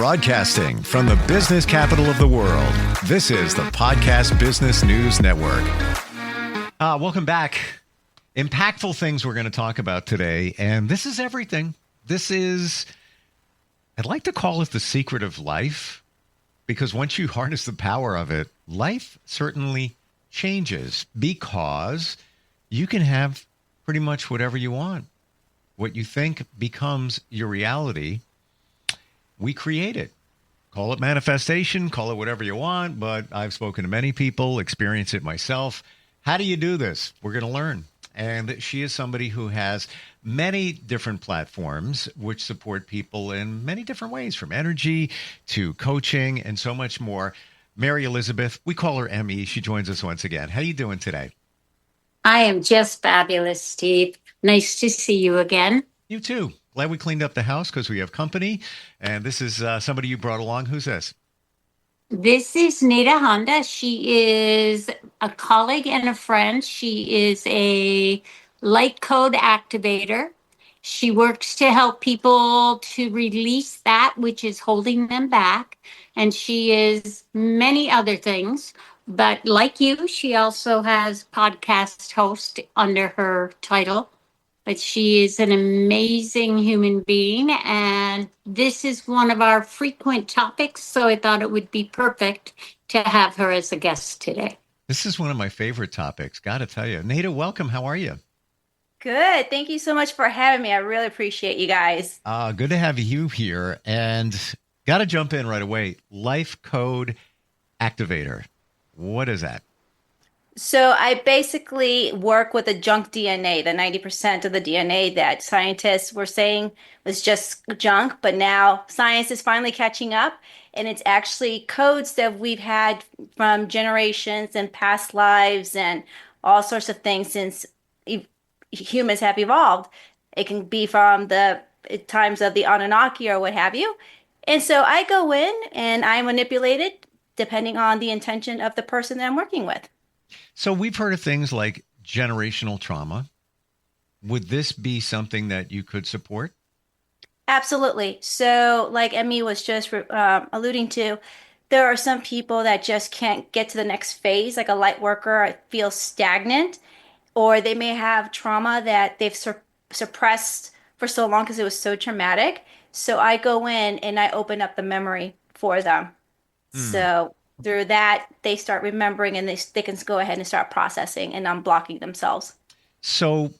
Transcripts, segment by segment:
Broadcasting from the business capital of the world, this is the Podcast Business News Network. Welcome back. Impactful things we're going to talk about today, and this is everything. This is, I'd like to call it the secret of life, because once you harness the power of it, life certainly changes, because you can have pretty much whatever you want. What you think becomes your reality. We create it. Call it manifestation, call it whatever you want, but I've spoken to many people, experienced it myself. How do you do this? We're going to learn. And she is somebody who has many different platforms which support people in many different ways, from energy to coaching and so much more. MaryElizabeth, we call her ME. She joins us once again. How are you doing today? I am just fabulous, Steve. Nice to see you again. You too. Glad we cleaned up the house because we have company. And this is somebody you brought along. Who's this? This is Nada Honda. She is a colleague and a friend. She is a light code activator. She works to help people to release that which is holding them back. And she is many other things. But like you, she also has podcast host under her title. But she is an amazing human being, and this is one of our frequent topics, so I thought it would be perfect to have her as a guest today. This is one of my favorite topics, got to tell you. Nada, welcome. How are you? Good. Thank you so much for having me. I really appreciate you guys. Good to have you here, and got to jump in right away. Life Code Activator. What is that? So I basically work with the junk DNA, the 90% of the DNA that scientists were saying was just junk, but now science is finally catching up, and it's actually codes that we've had from generations and past lives and all sorts of things since humans have evolved. It can be from the times of the Anunnaki or what have you. And so I go in and I manipulate it depending on the intention of the person that I'm working with. So we've heard of things like generational trauma. Would this be something that you could support? Absolutely. So like Emmy was just alluding to, there are some people that just can't get to the next phase, like a light worker feels stagnant, or they may have trauma that they've suppressed for so long because it was so traumatic. So I go in and I open up the memory for them. So through that, they start remembering, and they can go ahead and start processing and unblocking themselves. So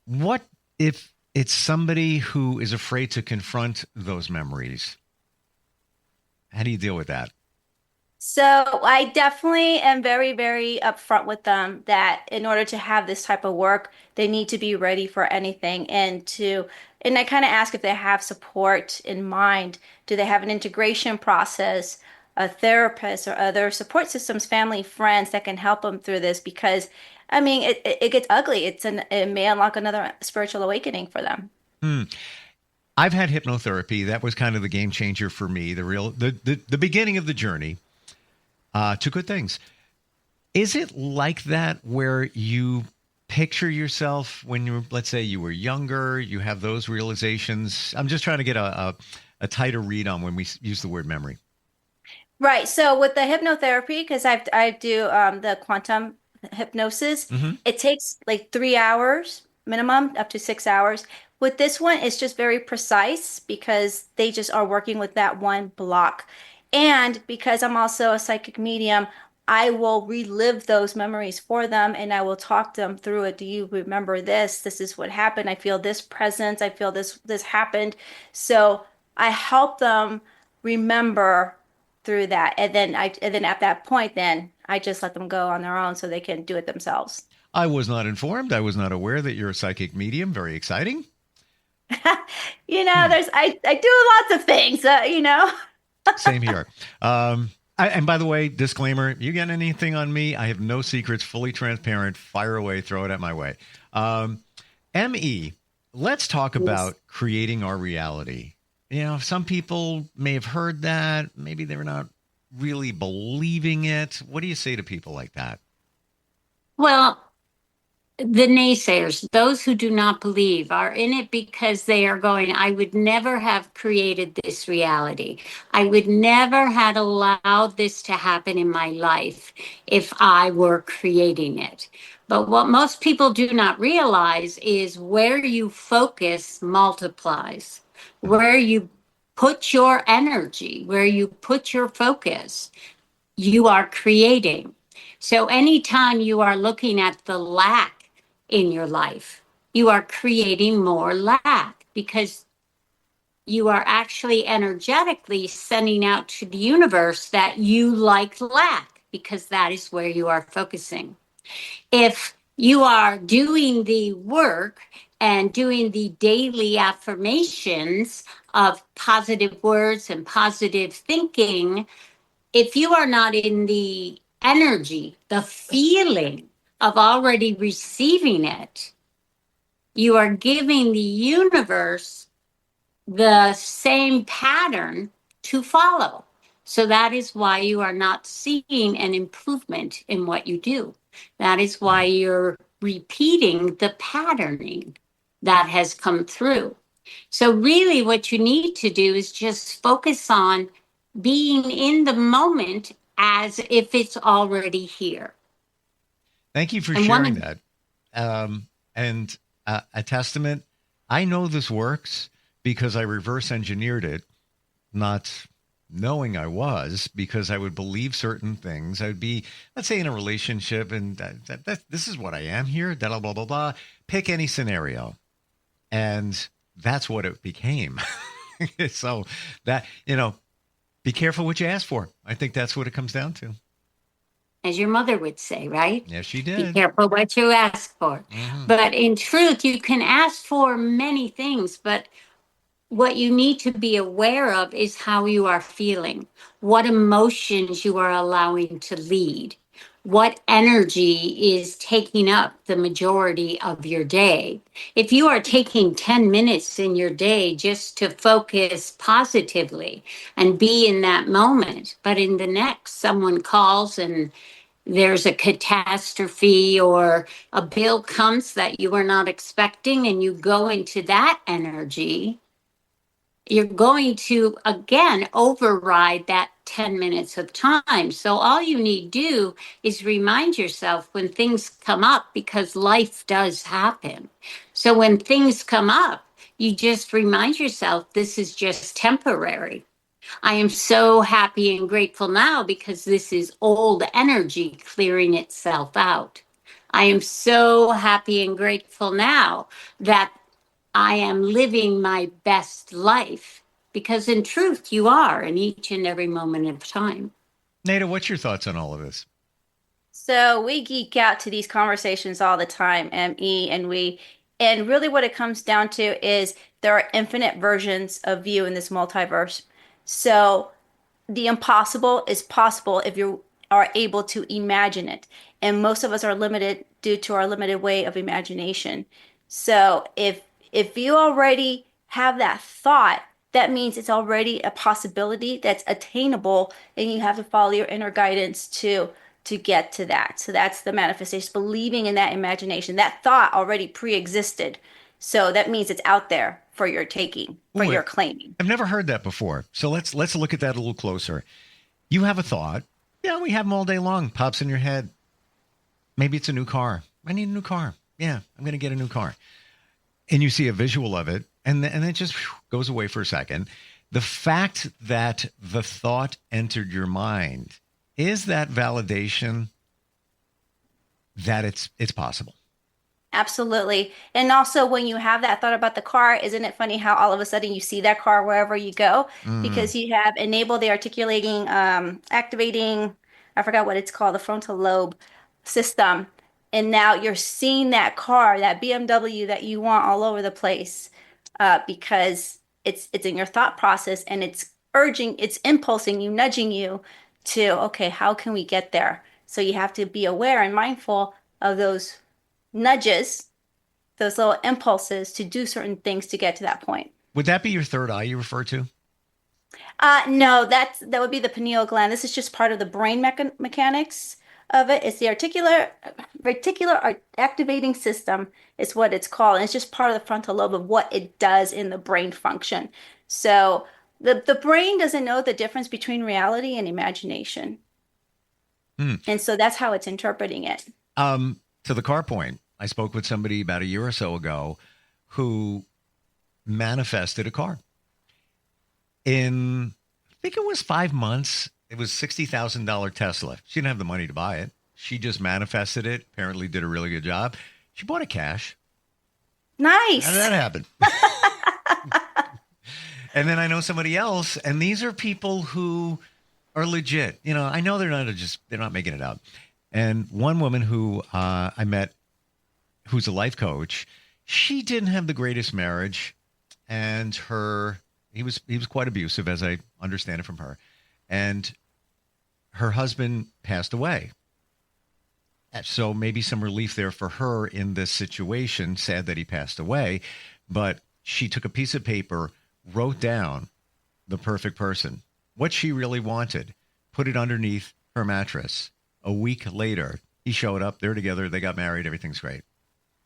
what if it's somebody who is afraid to confront those memories? How do you deal with that? So I definitely am very, very upfront with them that in order to have this type of work, they need to be ready for anything, and I kind of ask if they have support in mind. Do they have an integration process, a therapist, or other support systems, family, friends that can help them through this? Because, I mean, it gets ugly. It may unlock another spiritual awakening for them. I've had hypnotherapy. That was kind of the game changer for me, the beginning of the journey to good things. Is it like that where you picture yourself when let's say you were younger, you have those realizations? I'm just trying to get a tighter read on when we use the word memory. Right. So with the hypnotherapy, because I do the quantum hypnosis, it takes like 3 hours minimum, up to 6 hours. With this one, it's just very precise because they just are working with that one block. And because I'm also a psychic medium, I will relive those memories for them, and I will talk them through it. Do you remember this? This is what happened. I feel this presence. I feel this happened. So I help them remember through that, and then at that point, then I just let them go on their own so they can do it themselves. I was not informed. I was not aware that you're a psychic medium. Very exciting. I do lots of things. Same here. And by the way, disclaimer: you get anything on me? I have no secrets. Fully transparent. Fire away. Throw it at my way. Me. Let's talk about creating our reality. Some people may have heard that. Maybe they're not really believing it. What do you say to people like that? Well, The naysayers, those who do not believe, are in it because they are going, I would never have created this reality. I would never have allowed this to happen in my life if I were creating it. But what most people do not realize is where you focus multiplies. Where you put your energy, where you put your focus, you are creating. So anytime you are looking at the lack in your life, you are creating more lack because you are actually energetically sending out to the universe that you like lack because that is where you are focusing. If you are doing the work and doing the daily affirmations of positive words and positive thinking, if you are not in the energy, the feeling of already receiving it, you are giving the universe the same pattern to follow. So that is why you are not seeing an improvement in what you do. That is why you're repeating the patterning that has come through. So really what you need to do is just focus on being in the moment as if it's already here. Thank you for And sharing that. And a testament, I know this works because I reverse engineered it, not knowing I was, because I would believe certain things. I would be, let's say, in a relationship, and this is what I am here, blah, blah, blah, blah. Pick any scenario. And that's what it became. So that, be careful what you ask for. I think that's what it comes down to. As your mother would say, right? Yes, she Be did. careful what you ask for. Mm-hmm. But in truth, you can ask for many things, but what you need to be aware of is how you are feeling, what emotions you are allowing to lead, what energy is taking up the majority of your day. If you are taking 10 minutes in your day just to focus positively and be in that moment, but in the next someone calls and there's a catastrophe or a bill comes that you were not expecting and you go into that energy, you're going to, again, override that 10 minutes of time. So all you need to do is remind yourself when things come up, because life does happen. So when things come up, you just remind yourself this is just temporary. I am so happy and grateful now because this is old energy clearing itself out. I am so happy and grateful now that I am living my best life, because in truth, you are in each and every moment of time. Nada, what's your thoughts on all of this? So we geek out to these conversations all the time, ME, and really what it comes down to is there are infinite versions of you in this multiverse. So the impossible is possible if you are able to imagine it. And most of us are limited due to our limited way of imagination. So if you already have that thought, that means it's already a possibility that's attainable, and you have to follow your inner guidance to get to that. So that's the manifestation, believing in that imagination. That thought already pre-existed. So that means it's out there for your taking, for your claiming. I've never heard that before. So let's look at that a little closer. You have a thought. Yeah, we have them all day long. Pops in your head. Maybe it's a new car. I need a new car. Yeah, I'm going to get a new car. And you see a visual of it, and it just goes away for a second. The fact that the thought entered your mind, is that validation that it's possible? Absolutely. And also when you have that thought about the car, isn't it funny how all of a sudden you see that car wherever you go? Because you have enabled the articulating, activating, I forgot what it's called, the frontal lobe system. And now you're seeing that car, that BMW that you want all over the place, because it's in your thought process, and it's urging, it's impulsing you, nudging you to, okay, how can we get there? So you have to be aware and mindful of those nudges, those little impulses to do certain things to get to that point. Would that be your third eye you refer to? No, that would be the pineal gland. This is just part of the brain mechanics. of it. It's the reticular activating system is what it's called. And it's just part of the frontal lobe of what it does in the brain function. So the brain doesn't know the difference between reality and imagination. And so that's how it's interpreting it. To the car point, I spoke with somebody about a year or so ago who manifested a car. In, I think it was 5 months, it was $60,000 Tesla. She didn't have the money to buy it. She just manifested it, apparently did a really good job. She bought it cash. Nice. How did that happen? And then I know somebody else, and these are people who are legit. You know, I know they're not making it up. And one woman who I met, who's a life coach, she didn't have the greatest marriage, and he was quite abusive, as I understand it from her, and her husband passed away. So maybe some relief there for her in this situation. Sad that he passed away, but she took a piece of paper, wrote down the perfect person, what she really wanted, put it underneath her mattress. A week later, he showed up. They're together. They got married. Everything's great.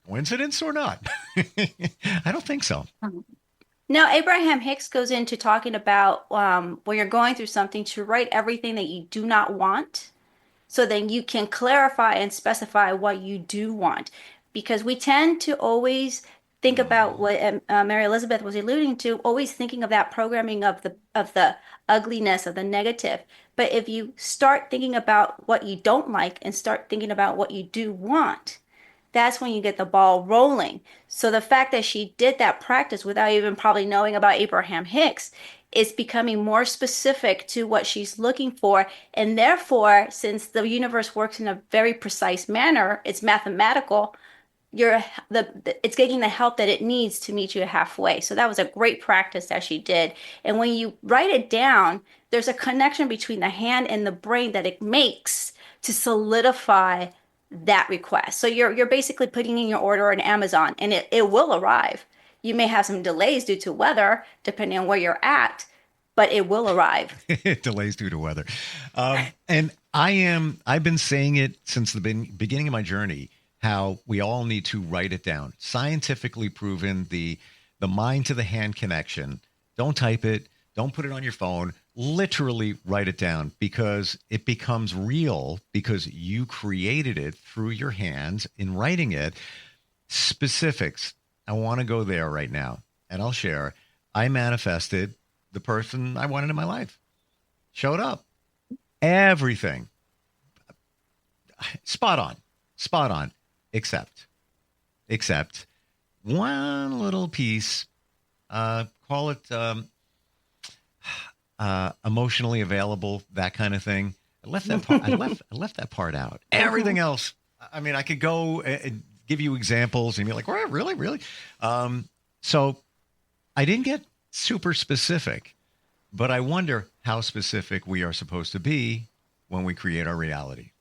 Coincidence or not? I don't think so. No, Abraham Hicks goes into talking about when you're going through something to write everything that you do not want, so then you can clarify and specify what you do want. Because we tend to always think about what MaryElizabeth was alluding to, always thinking of that programming of the ugliness, of the negative. But if you start thinking about what you don't like and start thinking about what you do want, that's when you get the ball rolling. So the fact that she did that practice without even probably knowing about Abraham Hicks is becoming more specific to what she's looking for. And therefore, since the universe works in a very precise manner, it's mathematical, it's getting the help that it needs to meet you halfway. So that was a great practice that she did. And when you write it down, there's a connection between the hand and the brain that it makes to solidify that request. So you're basically putting in your order on Amazon, and it will arrive. You may have some delays due to weather, depending on where you're at, but it will arrive. Delays due to weather. And I've been saying it since the beginning of my journey, how we all need to write it down. Scientifically proven, the mind to the hand connection. Don't type it. Don't put it on your phone. Literally write it down, because it becomes real because you created it through your hands in writing it. Specifics. I want to go there right now, and I'll share. I manifested the person I wanted in my life. Showed up. Everything. Spot on. Except one little piece, call it emotionally available, that kind of thing. I left that part. I left that part out. Everything else, I mean, I could go and give you examples and be like, well, really. So I didn't get super specific, but I wonder how specific we are supposed to be when we create our reality.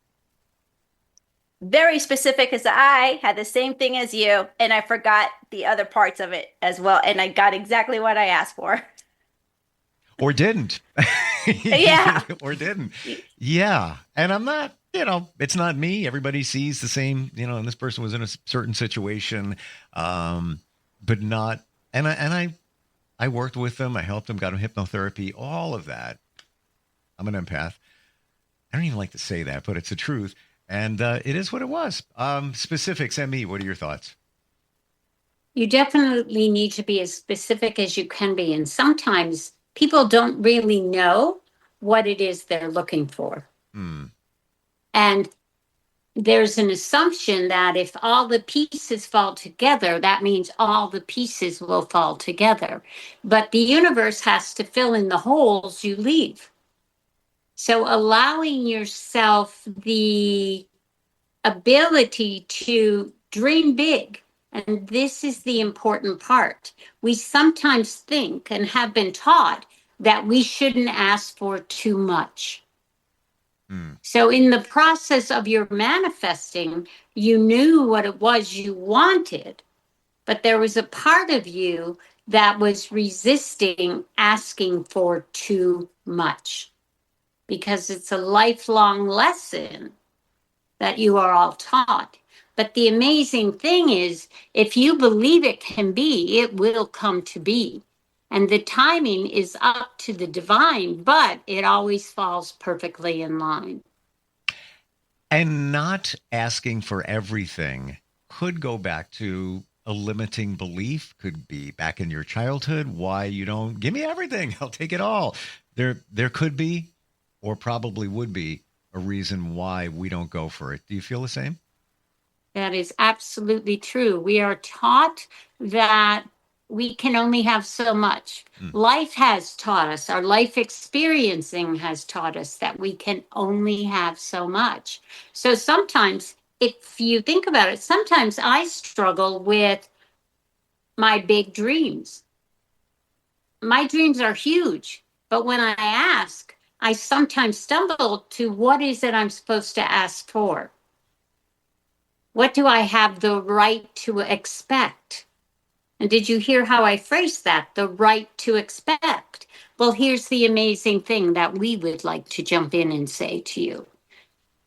Very specific, because I had the same thing as you, and I forgot the other parts of it as well, and I got exactly what I asked for. Or didn't. Yeah. Or didn't. Yeah. And I'm not, it's not me. Everybody sees the same, and this person was in a certain situation, but not, and I worked with them. I helped them, got them hypnotherapy, all of that. I'm an empath. I don't even like to say that, but it's the truth. And it is what it was. Specifics, ME, what are your thoughts? You definitely need to be as specific as you can be. And sometimes people don't really know what it is they're looking for. And there's an assumption that if all the pieces fall together, that means all the pieces will fall together. But the universe has to fill in the holes you leave. So allowing yourself the ability to dream big, and this is the important part. We sometimes think and have been taught that we shouldn't ask for too much. So in the process of your manifesting, you knew what it was you wanted, but there was a part of you that was resisting asking for too much. Because it's a lifelong lesson that you are all taught. But the amazing thing is, if you believe it can be, it will come to be. And the timing is up to the divine, but it always falls perfectly in line. And not asking for everything could go back to a limiting belief, could be back in your childhood, why you don't give me everything, I'll take it all. There could be, or probably would be, a reason why we don't go for it. Do you feel the same? That is absolutely true. We are taught that we can only have so much. Life has taught us, our life experiencing has taught us that we can only have so much. So sometimes, if you think about it, sometimes I struggle with my big dreams. My dreams are huge, but when I ask, I sometimes stumble to what is it I'm supposed to ask for? What do I have the right to expect? And did you hear how I phrased that? The right to expect. Well, here's the amazing thing that we would like to jump in and say to you.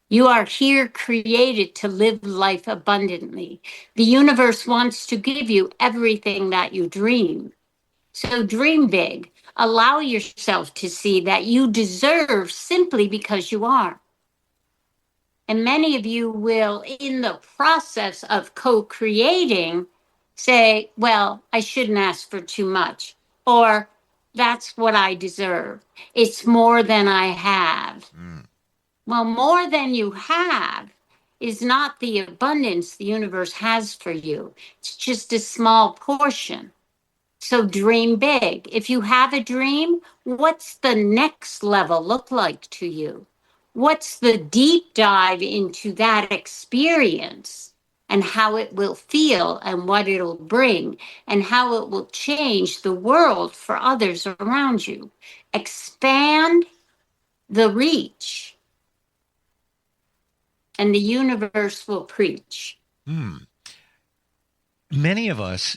You are here created to live life abundantly. The universe wants to give you everything that you dream. So dream big. Allow yourself to see that you deserve simply because you are. And many of you will, in the process of co-creating, say, well, I shouldn't ask for too much, or that's what I deserve. It's more than I have. Well, more than you have is not the abundance the universe has for you. It's just a small portion. So dream big. If you have a dream, what's the next level look like to you? What's the deep dive into that experience and how it will feel and what it'll bring and how it will change the world for others around you? Expand the reach and the universe will preach. Many of us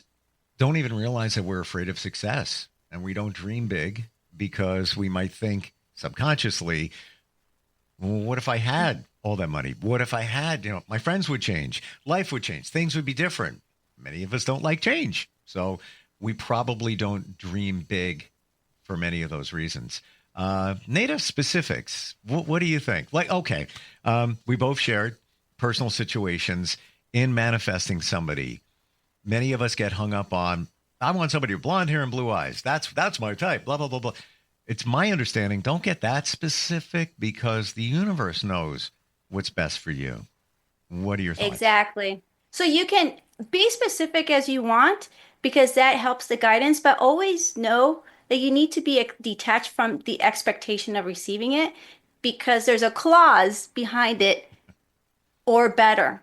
don't even realize that we're afraid of success, and we don't dream big because we might think subconsciously, well, what if I had all that money? What if I had, my friends would change, life would change, things would be different. Many of us don't like change, so we probably don't dream big for many of those reasons. Native specifics, what do you think? Okay, we both shared personal situations in manifesting somebody. Many of us get hung up on, I want somebody with blonde hair and blue eyes. That's my type, blah, blah, blah, blah. It's my understanding, don't get that specific because the universe knows what's best for you. What are your thoughts? Exactly. So you can be specific as you want because that helps the guidance, but always know that you need to be detached from the expectation of receiving it because there's a clause behind it, or better.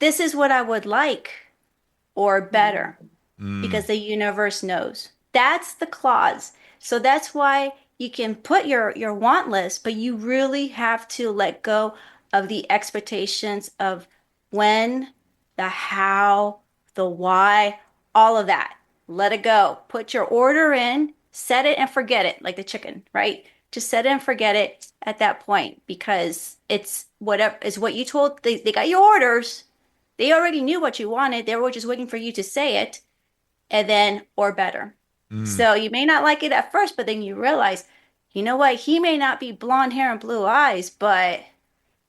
This is what I would like, or better, because the universe knows. That's the clause. So that's why you can put your want list, but you really have to let go of the expectations of when, the how, the why, all of that. Let it go. Put your order in, set it and forget it, like the chicken, right? Just set it and forget it at that point because it's whatever is what you told. They got your orders. They already knew what you wanted. They were just waiting for you to say it, and then, or better. So you may not like it at first, but then you realize, you know what? He may not be blonde hair and blue eyes, but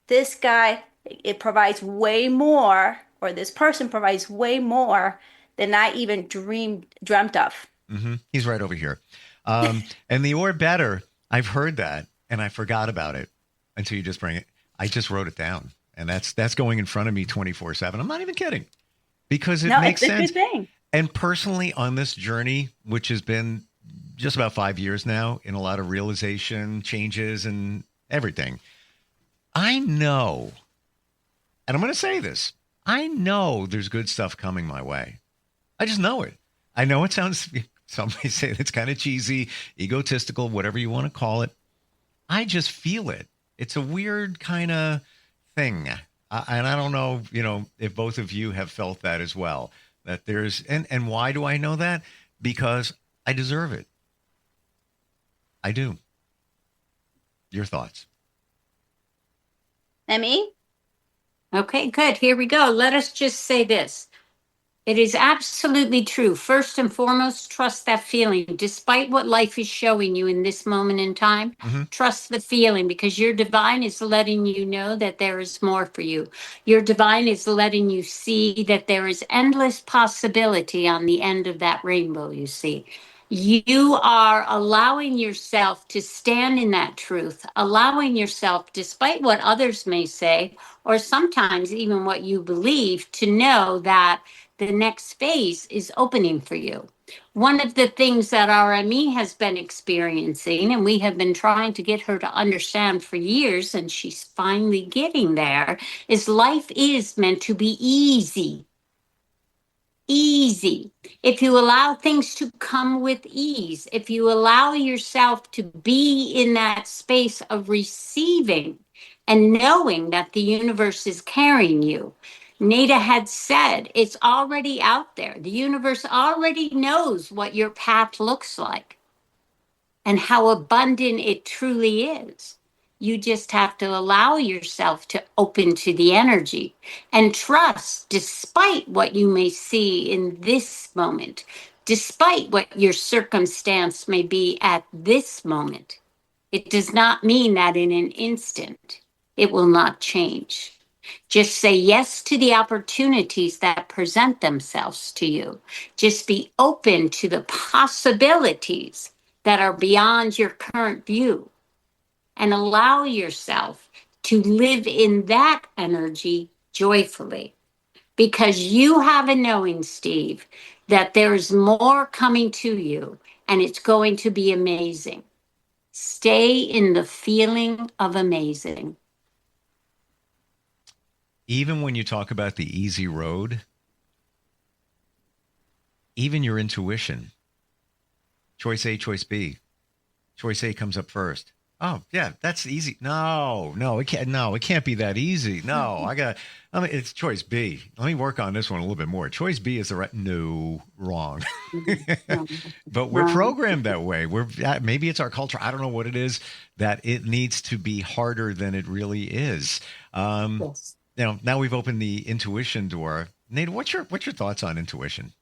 this guy, it provides way more, or this person provides way more than I even dreamt of. He's right over here. And the or better, I've heard that, and I forgot about it until you just bring it. I just wrote it down. And that's going in front of me 24/7. I'm not even kidding because it makes sense. It's a good thing. And personally on this journey, which has been just about 5 years now in a lot of realization, changes and everything, I know, and I'm going to say this, I know there's good stuff coming my way. I just know it. I know it sounds, some may say it's kind of cheesy, egotistical, whatever you want to call it. I just feel it. It's a weird kind of thing. And I don't know, if both of you have felt that as well, that there's, and why do I know that? Because I deserve it. I do. Your thoughts? And me? Okay, good. Here we go. Let us just say this. It is absolutely true. First and foremost, trust that feeling. Despite what life is showing you in this moment in time, trust the feeling, because your divine is letting you know that there is more for you. Your divine is letting you see that there is endless possibility on the end of that rainbow you see. You are allowing yourself to stand in that truth, allowing yourself, despite what others may say, or sometimes even what you believe, to know that the next phase is opening for you. One of the things that our Ami has been experiencing, and we have been trying to get her to understand for years, and she's finally getting there, is life is meant to be easy. Easy. If you allow things to come with ease, if you allow yourself to be in that space of receiving and knowing that the universe is carrying you. Nada had said it's already out there. The universe already knows what your path looks like and how abundant it truly is. You just have to allow yourself to open to the energy and trust, despite what you may see in this moment, despite what your circumstance may be at this moment. It does not mean that in an instant it will not change. Just say yes to the opportunities that present themselves to you. Just be open to the possibilities that are beyond your current view, and allow yourself to live in that energy joyfully, because you have a knowing, Steve, that there's more coming to you and it's going to be amazing. Stay in the feeling of amazing. Even when you talk about the easy road, even your intuition, choice A, choice B, choice A comes up first. Oh yeah, that's easy. No, it can't. No, it can't be that easy. No, it's choice B. Let me work on this one a little bit more. Choice B is the right. No, wrong. But we're programmed that way. Maybe it's our culture. I don't know what it is, that it needs to be harder than it really is. Yes. Now we've opened the intuition door. Nate, what's your thoughts on intuition?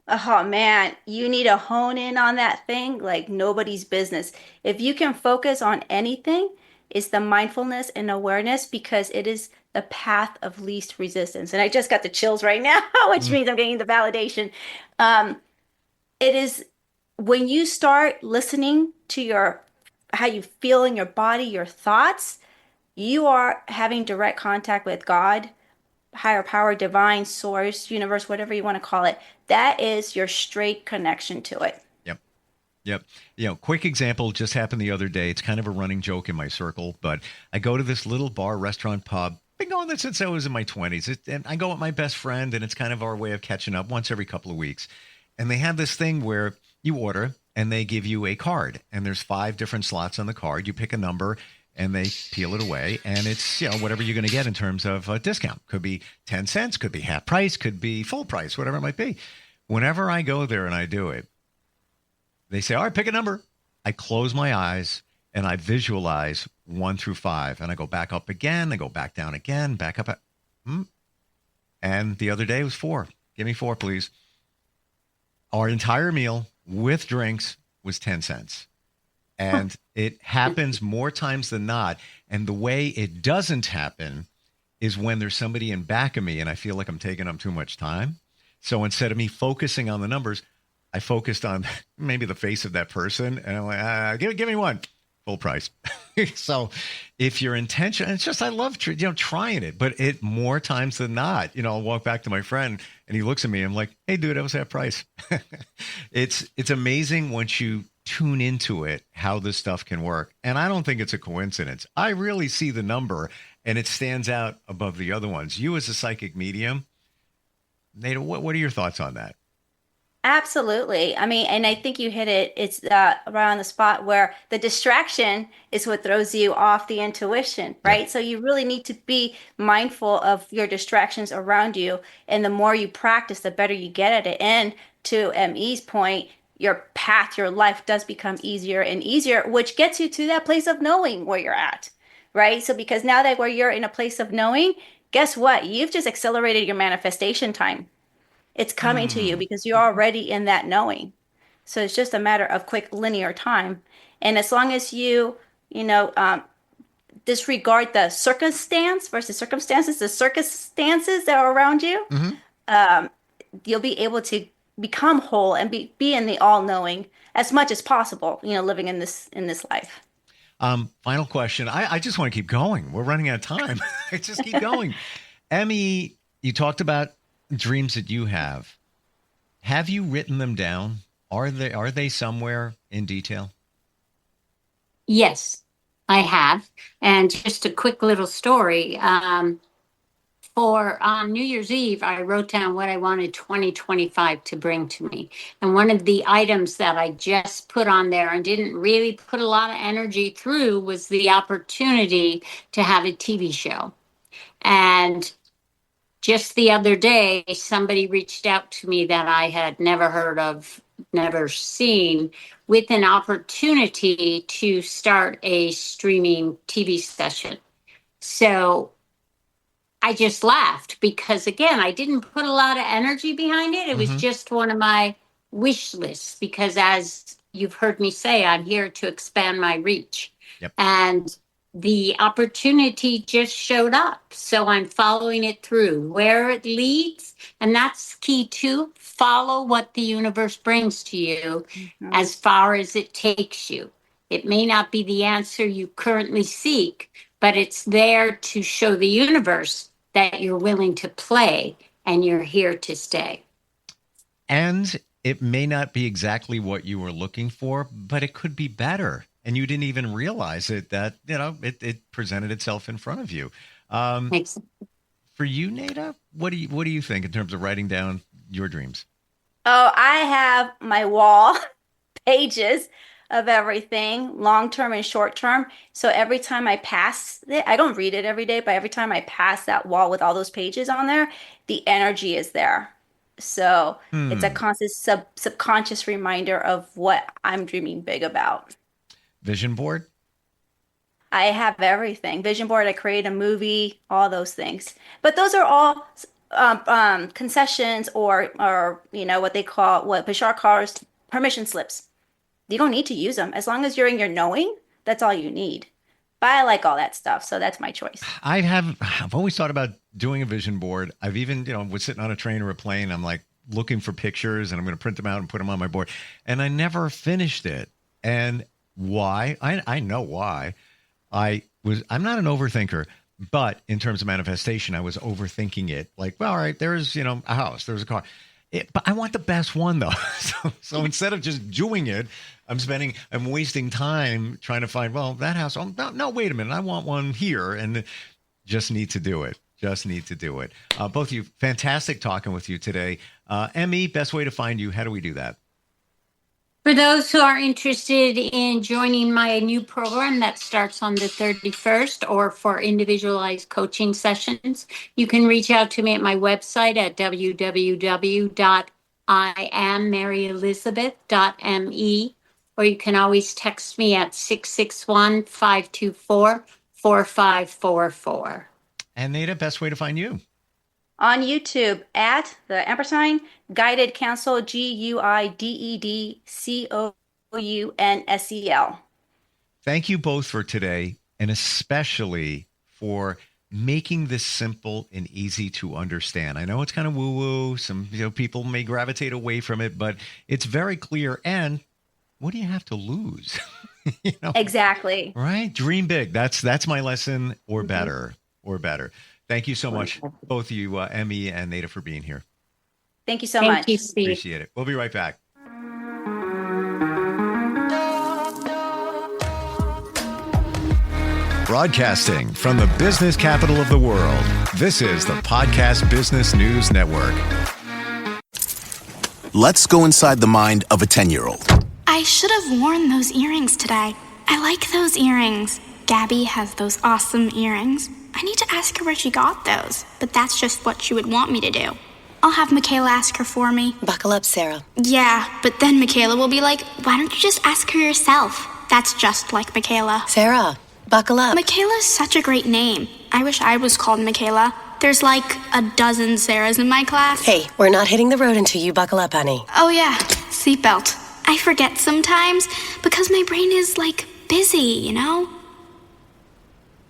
Oh man, you need to hone in on that thing like nobody's business. If you can focus on anything, it's the mindfulness and awareness, because it is the path of least resistance. And I just got the chills right now, which means I'm getting the validation. It is when you start listening to how you feel in your body, your thoughts, you are having direct contact with God, higher power, divine source, universe, whatever you want to call it. That is your straight connection to it. Yep. Quick example just happened the other day. It's kind of a running joke in my circle, but I go to this little bar, restaurant, pub. Been going there since I was in my 20s. And I go with my best friend, and it's kind of our way of catching up once every couple of weeks. And they have this thing where you order and they give you a card, and there's 5 different slots on the card. You pick a number and they peel it away, and it's whatever you're going to get in terms of a discount. Could be 10 cents, could be half price, could be full price, whatever it might be. Whenever I go there and I do it, they say, all right, pick a number. I close my eyes and I visualize 1 through 5, and I go back up again, I go back down again, back up. And the other day was 4. Give me 4, please. Our entire meal with drinks was 10 cents. And it happens more times than not. And the way it doesn't happen is when there's somebody in back of me and I feel like I'm taking up too much time. So instead of me focusing on the numbers, I focused on maybe the face of that person. And I'm like, give me 1. Full price. So if your intention, it's just, I love trying it, but it more times than not, I'll walk back to my friend and he looks at me. I'm like, hey, dude, that was half price. It's amazing once you tune into it, how this stuff can work. And I don't think it's a coincidence. I really see the number and it stands out above the other ones. You as a psychic medium, Nada, what are your thoughts on that? Absolutely. I mean, and I think you hit it. It's right on the spot, where the distraction is what throws you off the intuition, right? So you really need to be mindful of your distractions around you. And the more you practice, the better you get at it. And to ME's point, your path, your life does become easier and easier, which gets you to that place of knowing where you're at, right? So because now that where you're in a place of knowing, guess what? You've just accelerated your manifestation time. It's coming to you because you're already in that knowing. So it's just a matter of quick linear time. And as long as you disregard the circumstance versus circumstances, the circumstances that are around you, you'll be able to become whole and be in the all-knowing as much as possible, living in this life. Final question. I just want to keep going. We're running out of time. I just keep going. Emmy, you talked about dreams that you have. Have you written them down? Are they somewhere in detail? Yes, I have. And just a quick little story. For New Year's Eve, I wrote down what I wanted 2025 to bring to me. And one of the items that I just put on there and didn't really put a lot of energy through was the opportunity to have a TV show. And just the other day, somebody reached out to me that I had never heard of, never seen, with an opportunity to start a streaming TV session. So I just laughed because, again, I didn't put a lot of energy behind it. It was just one of my wish lists because, as you've heard me say, I'm here to expand my reach. Yep. And the opportunity just showed up. So I'm following it through where it leads. And that's key too. Follow what the universe brings to you as far as it takes you. It may not be the answer you currently seek, but it's there to show the universe that you're willing to play and you're here to stay. And it may not be exactly what you were looking for, but it could be better. And you didn't even realize it, that, it presented itself in front of you. For you, Nada, what do you think in terms of writing down your dreams? Oh, I have my wall pages of everything, long-term and short-term. So every time I pass it, I don't read it every day, but every time I pass that wall with all those pages on there, the energy is there. So it's a constant subconscious reminder of what I'm dreaming big about. Vision board? I have everything. Vision board, I create a movie, all those things. But those are all concessions or what Bashar calls permission slips. You don't need to use them. As long as you're in your knowing, that's all you need. But I like all that stuff, so that's my choice. I've always thought about doing a vision board. I've even, was sitting on a train or a plane. I'm like looking for pictures and I'm going to print them out and put them on my board. And I never finished it. And why? I know why. I'm not an overthinker, but in terms of manifestation, I was overthinking it. Like, well, all right, there's, a house, there's a car. But I want the best one, though. So instead of just doing it, I'm wasting time trying to find, well, that house. Oh, no, wait a minute. I want one here, and just need to do it. Both of you, fantastic talking with you today. Emmy, best way to find you. How do we do that? For those who are interested in joining my new program that starts on the 31st, or for individualized coaching sessions, you can reach out to me at my website at www.IamMaryElizabeth.me, or you can always text me at 661-524-4544. And Nada, best way to find you? On YouTube at the ampersand Guided Counsel, GUIDEDCOUNSEL. Thank you both for today, and especially for making this simple and easy to understand. I know it's kind of woo-woo. Some people may gravitate away from it, but it's very clear. And what do you have to lose? Exactly. Right? Dream big. That's my lesson, or better. Thank you so much, both of you, Emmy and Nada, for being here. Thank you so much. Thank you, Steve. Appreciate it. We'll be right back. Broadcasting from the business capital of the world, this is the Podcast Business News Network. Let's go inside the mind of a 10-year-old. I should have worn those earrings today. I like those earrings. Gabby has those awesome earrings. I need to ask her where she got those, but that's just what she would want me to do. I'll have Michaela ask her for me. Buckle up, Sarah. Yeah, but then Michaela will be like, why don't you just ask her yourself? That's just like Michaela. Sarah, buckle up. Michaela's such a great name. I wish I was called Michaela. There's like a dozen Sarahs in my class. Hey, we're not hitting the road until you buckle up, honey. Oh yeah, seatbelt. I forget sometimes because my brain is like busy, you know?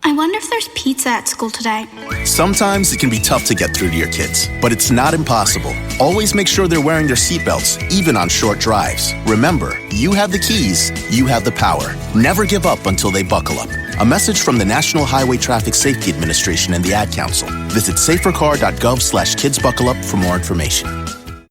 I wonder if there's pizza at school today. Sometimes it can be tough to get through to your kids, but it's not impossible. Always make sure they're wearing their seatbelts, even on short drives. Remember, you have the keys, you have the power. Never give up until they buckle up. A message from the National Highway Traffic Safety Administration and the Ad Council. Visit safercar.gov/kidsbuckleup for more information.